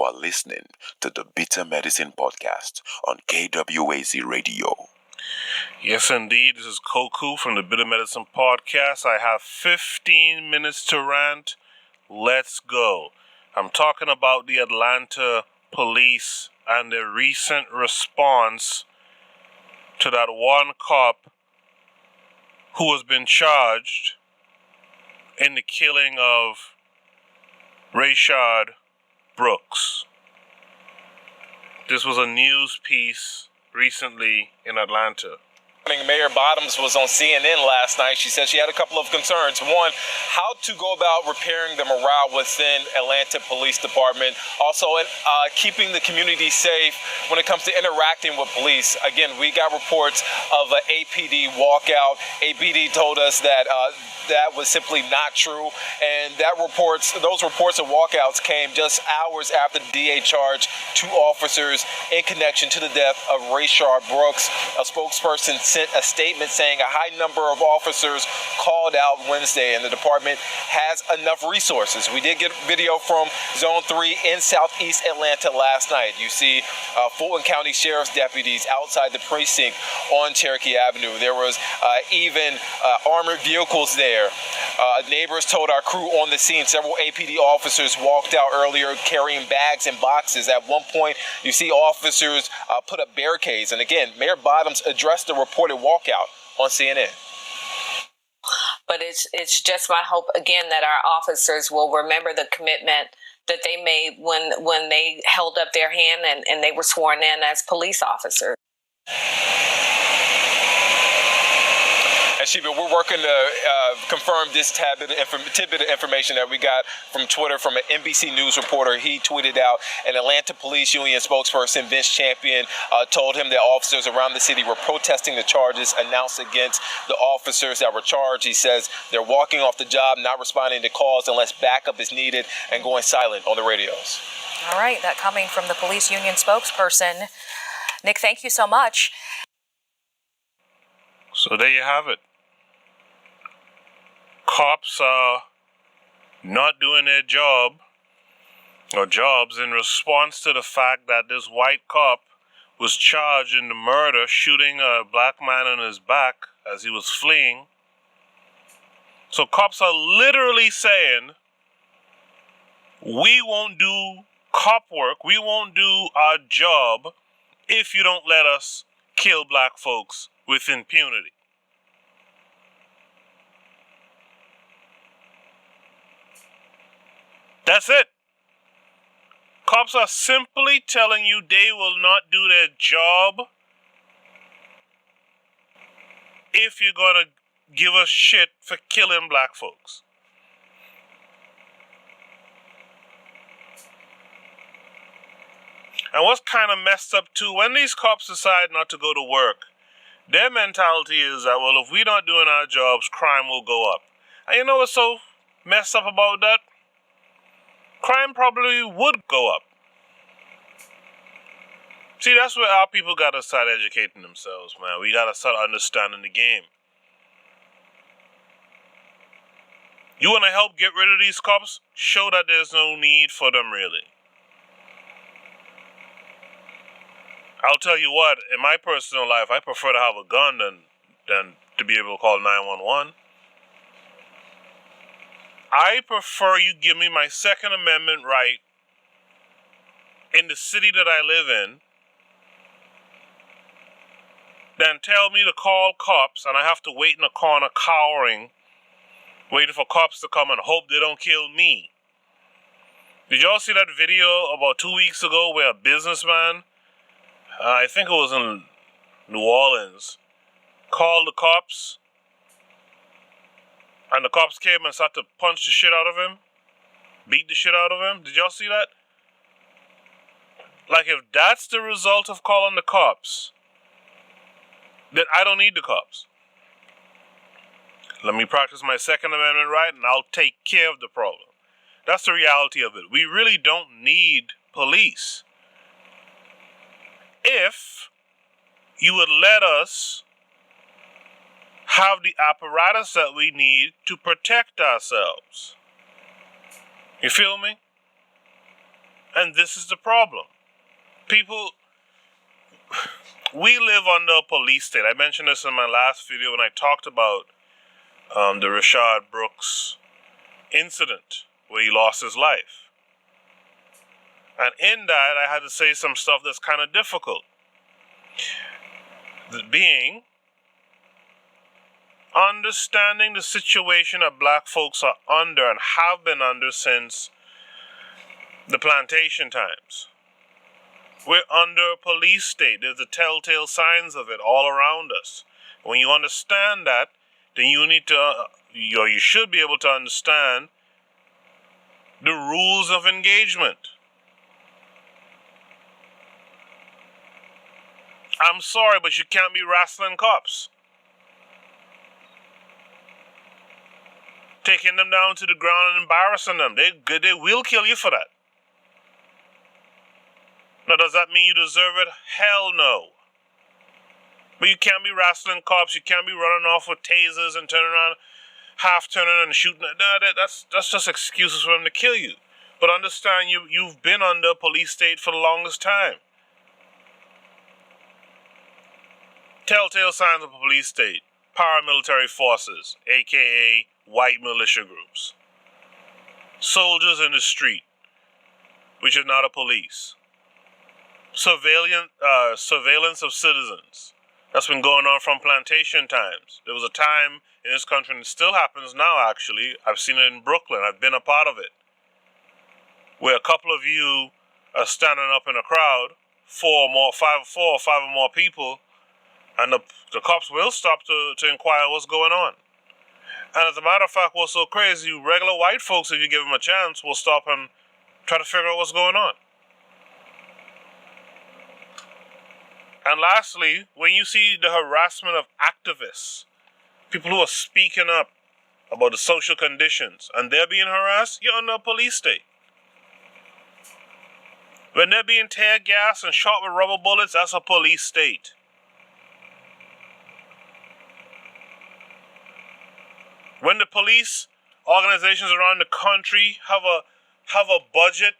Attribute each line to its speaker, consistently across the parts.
Speaker 1: You are listening to the Bitter Medicine Podcast on KWAZ Radio.
Speaker 2: Yes, indeed. This is Koku from the Bitter Medicine Podcast. I have 15 minutes to rant. Let's go. I'm talking about the Atlanta police and their recent response to that one cop who has been charged in the killing of Rayshard Brooks. This was a news piece recently in Atlanta.
Speaker 3: Mayor Bottoms was on CNN last night. She said she had a couple of concerns. One, how to go about repairing the morale within Atlanta Police Department. Also, keeping the community safe when it comes to interacting with police. Again, we got reports of an APD walkout. APD told us that that was simply not true, and those reports of walkouts came just hours after the DA charged two officers in connection to the death of Rayshard Brooks. A spokesperson sent a statement saying a high number of officers called out Wednesday, and the department has enough resources. We did get video from Zone 3 in Southeast Atlanta last night. You see Fulton County Sheriff's deputies outside the precinct on Cherokee Avenue. There was even armored vehicles there. Neighbors told our crew on the scene several APD officers walked out earlier carrying bags and boxes. At one point, you see officers put up barricades. And again, Mayor Bottoms addressed the reported walkout on CNN.
Speaker 4: But it's just my hope, again, that our officers will remember the commitment that they made when they held up their hand and they were sworn in as police officers.
Speaker 3: And Sheba, we're working to confirm this tidbit of information that we got from Twitter from an NBC News reporter. He tweeted out an Atlanta Police Union spokesperson, Vince Champion, told him that officers around the city were protesting the charges announced against the officers that were charged. He says they're walking off the job, not responding to calls unless backup is needed, and going silent on the radios.
Speaker 5: All right, that coming from the police union spokesperson. Nick, thank you so much.
Speaker 2: So there you have it. Cops are not doing their job or jobs in response to the fact that this white cop was charged in the murder, shooting a black man in his back as he was fleeing. So cops are literally saying, we won't do cop work, we won't do our job if you don't let us kill black folks with impunity. That's it. Cops are simply telling you they will not do their job if you're going to give us shit for killing black folks. And what's kind of messed up too, when these cops decide not to go to work, their mentality is that, well, if we're not doing our jobs, crime will go up. And you know what's so messed up about that? Crime probably would go up. See, that's where our people got to start educating themselves, man. We got to start understanding the game. You want to help get rid of these cops? Show that there's no need for them, really. I'll tell you what, in my personal life, I prefer to have a gun than to be able to call 911. I prefer you give me my Second Amendment right in the city that I live in than tell me to call cops and I have to wait in a corner cowering, waiting for cops to come and hope they don't kill me. Did y'all see that video about 2 weeks ago where a businessman, I think it was in New Orleans, called the cops? And the cops came and started to punch the shit out of him. Beat the shit out of him. Did y'all see that? Like, if that's the result of calling the cops, then I don't need the cops. Let me practice my Second Amendment right and I'll take care of the problem. That's the reality of it. We really don't need police. If you would let us have the apparatus that we need to protect ourselves. You feel me? And this is the problem. People, we live under a police state. I mentioned this in my last video when I talked about the Rayshard Brooks incident where he lost his life. And in that, I had to say some stuff that's kind of difficult. Being understanding the situation that black folks are under and have been under since the plantation times. We're under a police state. There's the telltale signs of it all around us. When you understand that, then you need to, you should be able to understand the rules of engagement. I'm sorry, but you can't be wrestling cops. Taking them down to the ground and embarrassing them. They will kill you for that. Now, does that mean you deserve it? Hell no. But you can't be wrestling cops. You can't be running off with tasers and turning around, half turning and shooting. That's just excuses for them to kill you. But understand, you've been under a police state for the longest time. Telltale signs of a police state. Paramilitary forces, aka white militia groups. Soldiers in the street, which is not a police. Surveillance of citizens. That's been going on from plantation times. There was a time in this country, and it still happens now actually, I've seen it in Brooklyn, I've been a part of it, where a couple of you are standing up in a crowd, four or five or more people, and the cops will stop to inquire what's going on. And as a matter of fact, what's so crazy, regular white folks, if you give them a chance, will stop and try to figure out what's going on. And lastly, when you see the harassment of activists, people who are speaking up about the social conditions, and they're being harassed, you're under a police state. When they're being tear gassed and shot with rubber bullets, that's a police state. When the police organizations around the country have a budget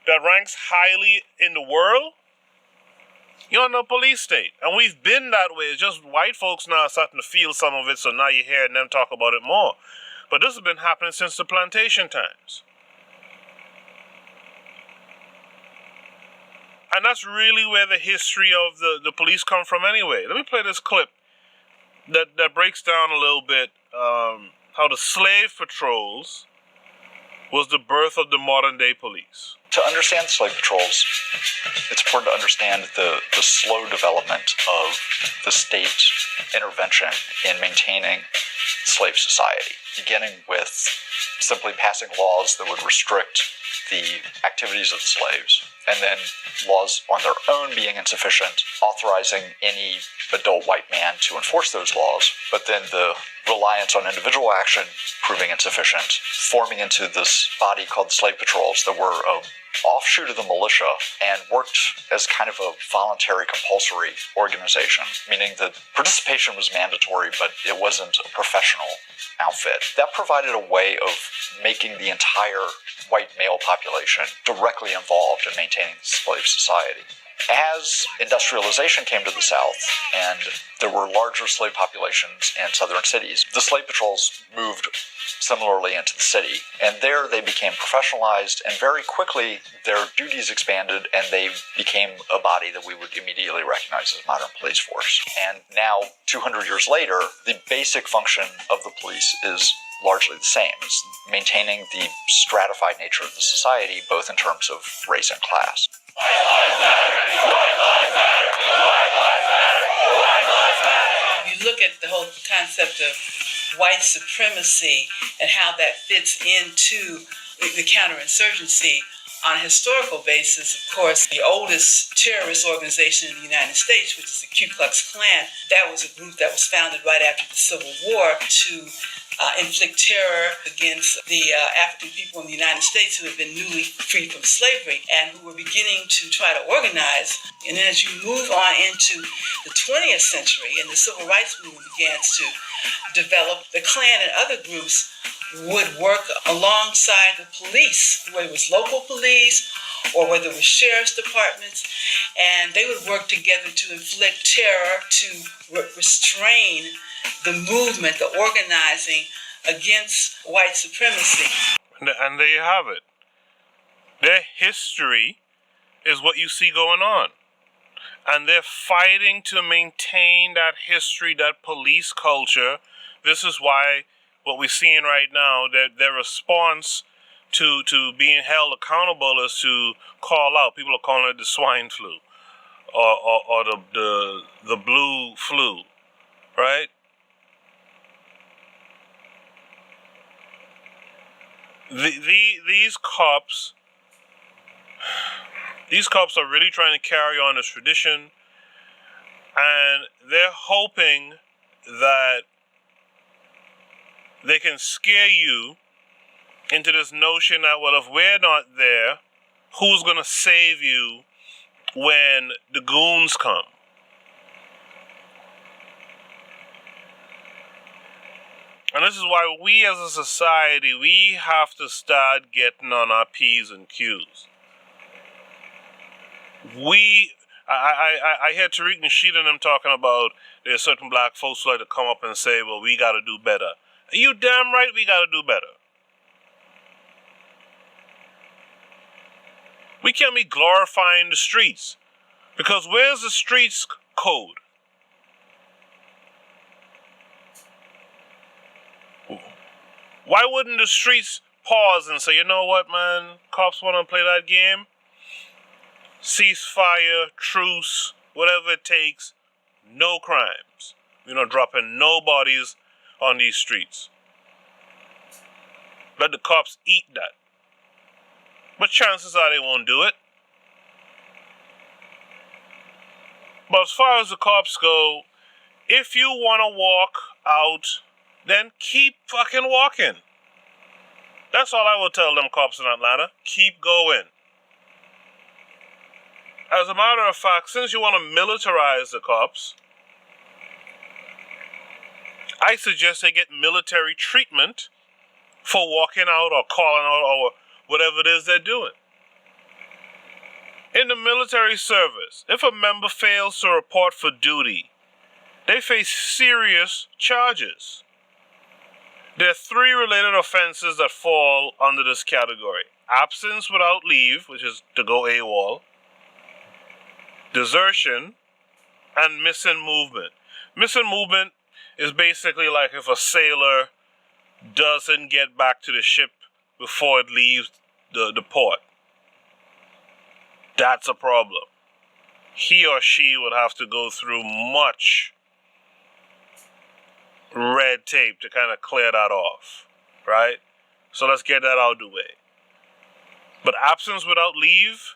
Speaker 2: that ranks highly in the world, you're under a police state. And we've been that way. It's just white folks now are starting to feel some of it, so now you're hearing them talk about it more. But this has been happening since the plantation times. And that's really where the history of the police come from anyway. Let me play this clip that breaks down a little bit how the slave patrols was the birth of the modern day police.
Speaker 6: To understand slave patrols, it's important to understand the slow development of the state intervention in maintaining slave society, beginning with simply passing laws that would restrict the activities of the slaves, and then laws on their own being insufficient, authorizing any adult white man to enforce those laws, but then the reliance on individual action proving insufficient, forming into this body called the slave patrols that were an offshoot of the militia and worked as kind of a voluntary compulsory organization, meaning that participation was mandatory, but it wasn't a professional outfit. That provided a way of making the entire white male population directly involved in maintaining slave society. As industrialization came to the South and there were larger slave populations in southern cities, the slave patrols moved similarly into the city. And there they became professionalized, and very quickly their duties expanded and they became a body that we would immediately recognize as modern police force. And now, 200 years later, the basic function of the police is largely the same. It's maintaining the stratified nature of the society, both in terms of race and class.
Speaker 7: You look at the whole concept of white supremacy and how that fits into the counterinsurgency on a historical basis. Of course, the oldest terrorist organization in the United States, which is the Ku Klux Klan, that was a group that was founded right after the Civil War to inflict terror against the African people in the United States who had been newly freed from slavery and who were beginning to try to organize. And then as you move on into the 20th century and the civil rights movement begins to develop, the Klan and other groups would work alongside the police, whether it was local police or whether it was sheriff's departments, and they would work together to inflict terror, to restrain the movement, the organizing against white supremacy.
Speaker 2: And there you have it. Their history is what you see going on. And they're fighting to maintain that history, that police culture. This is why what we're seeing right now, their response to being held accountable is to call out. People are calling it the swine flu or the blue flu, right? These cops are really trying to carry on this tradition, and they're hoping that they can scare you into this notion that, well, if we're not there, who's going to save you when the goons come? And this is why we as a society, we have to start getting on our P's and Q's. I hear Tariq Nasheed and them talking about there's certain black folks who like to come up and say, well, we got to do better. And you damn right we got to do better. We can't be glorifying the streets, because where's the streets code? Why wouldn't the streets pause and say, you know what, man, cops want to play that game? Ceasefire, truce, whatever it takes, no crimes. We're not dropping no bodies on these streets. Let the cops eat that. But chances are they won't do it. But as far as the cops go, if you want to walk out, then keep fucking walking. That's all I will tell them cops in Atlanta. Keep going. As a matter of fact, since you want to militarize the cops, I suggest they get military treatment for walking out or calling out or whatever it is they're doing. In the military service, if a member fails to report for duty, they face serious charges. There are 3 related offenses that fall under this category: absence without leave, which is to go AWOL, desertion, and missing movement. Missing movement is basically like if a sailor doesn't get back to the ship before it leaves the port. That's a problem. He or she would have to go through much red tape to kind of clear that off, right? So let's get that out of the way. But absence without leave,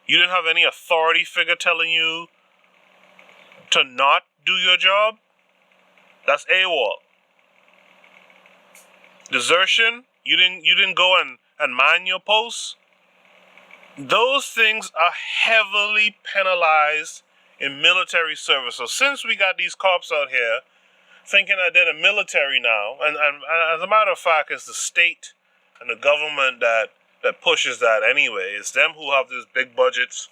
Speaker 2: you didn't have any authority figure telling you to not do your job, that's AWOL. Desertion, you didn't go and man your posts. Those things are heavily penalized in military service. So since we got these cops out here thinking that they're the military now, and as a matter of fact, it's the state and the government that pushes that anyway. It's them who have these big budgets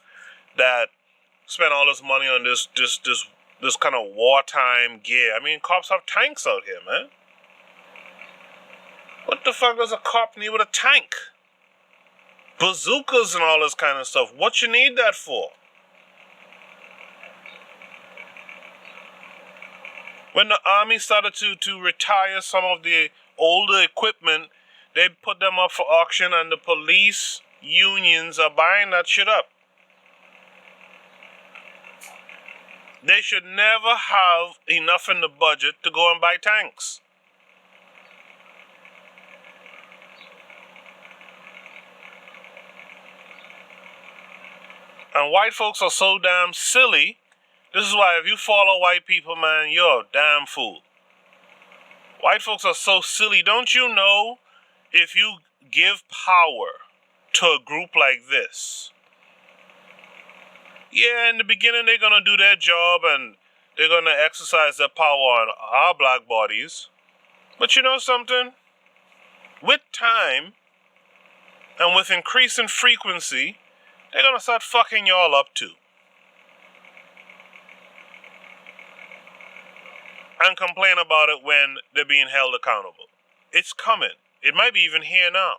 Speaker 2: that spend all this money on this kind of wartime gear. I mean, cops have tanks out here, man. What the fuck does a cop need with a tank? Bazookas and all this kind of stuff. What you need that for? When the army started to retire some of the older equipment, they put them up for auction, and the police unions are buying that shit up. They should never have enough in the budget to go and buy tanks. And white folks are so damn silly. This is why if you follow white people, man, you're a damn fool. White folks are so silly. Don't you know if you give power to a group like this, yeah, in the beginning they're going to do their job and they're going to exercise their power on our black bodies. But you know something? With time and with increasing frequency, they're going to start fucking y'all up too. And complain about it when they're being held accountable. It's coming. It might be even here now.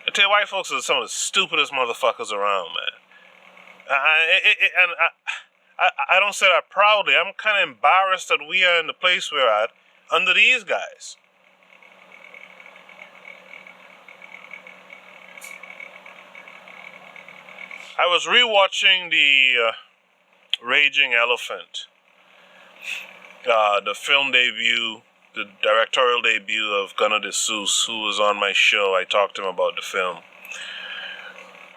Speaker 2: I tell you, white folks are some of the stupidest motherfuckers around, man. I don't say that proudly. I'm kind of embarrassed that we are in the place we're at under these guys. I was rewatching the Raging Elephant, the film debut, the directorial debut of Gunnar De Seuss, who was on my show. I talked to him about the film.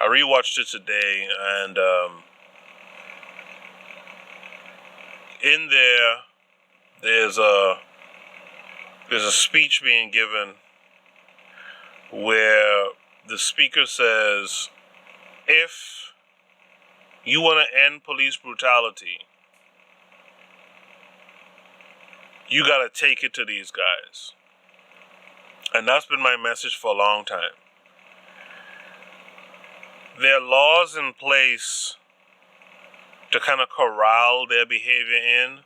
Speaker 2: I rewatched it today, and in there's a speech being given where the speaker says, if you want to end police brutality, you got to take it to these guys. And that's been my message for a long time. There are laws in place to kind of corral their behavior in,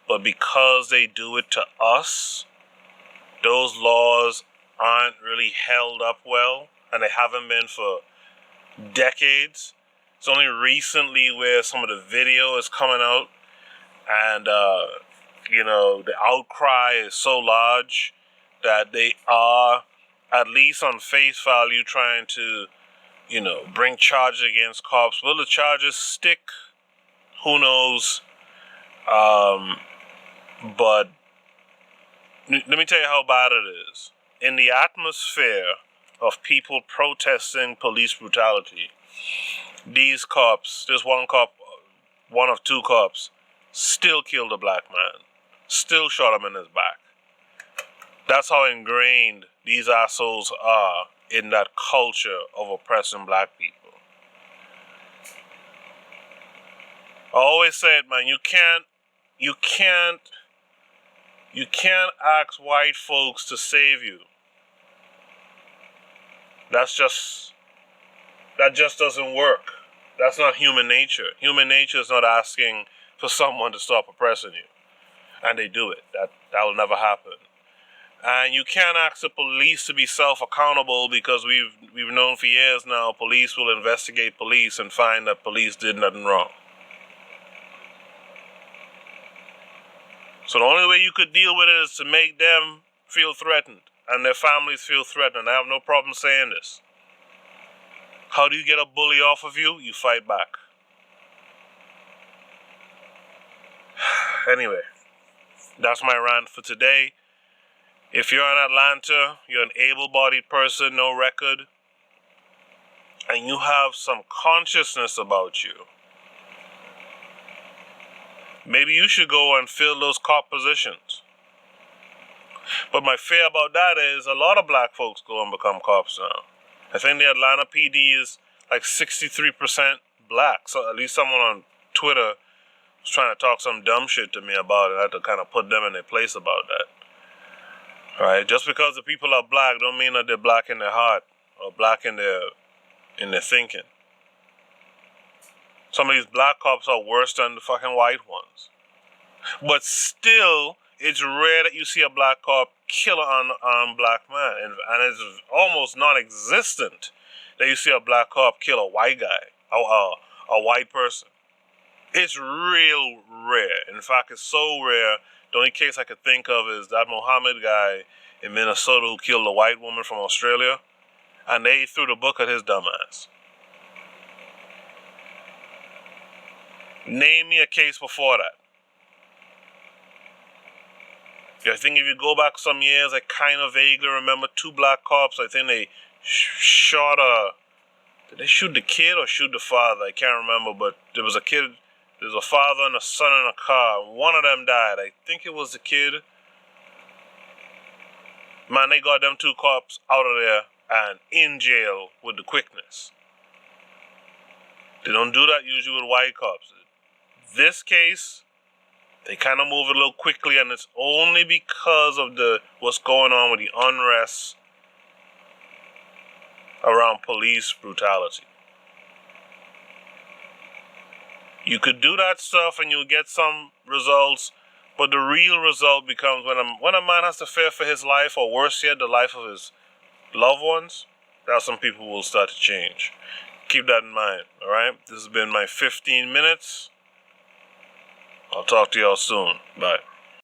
Speaker 2: but because they do it to us, those laws aren't really held up well, and they haven't been for decades. It's only recently where some of the video is coming out, and the outcry is so large that they are, at least on face value, trying to, bring charges against cops. Will the charges stick? Who knows? But let me tell you how bad it is. In the atmosphere of people protesting police brutality, these cops, there's one of two cops, still killed a black man, still shot him in his back. That's how ingrained these assholes are in that culture of oppressing black people. I always say it, man, you can't ask white folks to save you. That just doesn't work. That's not human nature. Human nature is not asking for someone to stop oppressing you. And they do it. That will never happen. And you can't ask the police to be self-accountable, because we've known for years now police will investigate police and find that police did nothing wrong. So the only way you could deal with it is to make them feel threatened and their families feel threatened. I have no problem saying this. How do you get a bully off of you? You fight back. Anyway, that's my rant for today. If you're in Atlanta, you're an able-bodied person, no record, and you have some consciousness about you, maybe you should go and fill those cop positions. But my fear about that is a lot of black folks go and become cops now. I think the Atlanta PD is like 63% black. So at least someone on Twitter was trying to talk some dumb shit to me about it. I had to kind of put them in their place about that. Right? Just because the people are black don't mean that they're black in their heart or black in their thinking. Some of these black cops are worse than the fucking white ones. But still, it's rare that you see a black cop kill an unarmed black man. And it's almost non-existent that you see a black cop kill a white guy, a white person. It's real rare. In fact, it's so rare, the only case I could think of is that Mohammed guy in Minnesota who killed a white woman from Australia. And they threw the book at his dumb ass. Name me a case before that. I think if you go back some years, I kind of vaguely remember two black cops. I think they shot did they shoot the kid or shoot the father? I can't remember, but there was a kid, there was a father and a son in a car. One of them died. I think it was the kid. Man, they got them two cops out of there and in jail with the quickness. They don't do that usually with white cops. This case, they kind of move a little quickly, and it's only because of what's going on with the unrest around police brutality. You could do that stuff and you'll get some results, but the real result becomes when a man has to fear for his life, or worse yet, the life of his loved ones. That's when people will start to change. Keep that in mind, all right? This has been my 15 minutes. I'll talk to y'all soon. Bye.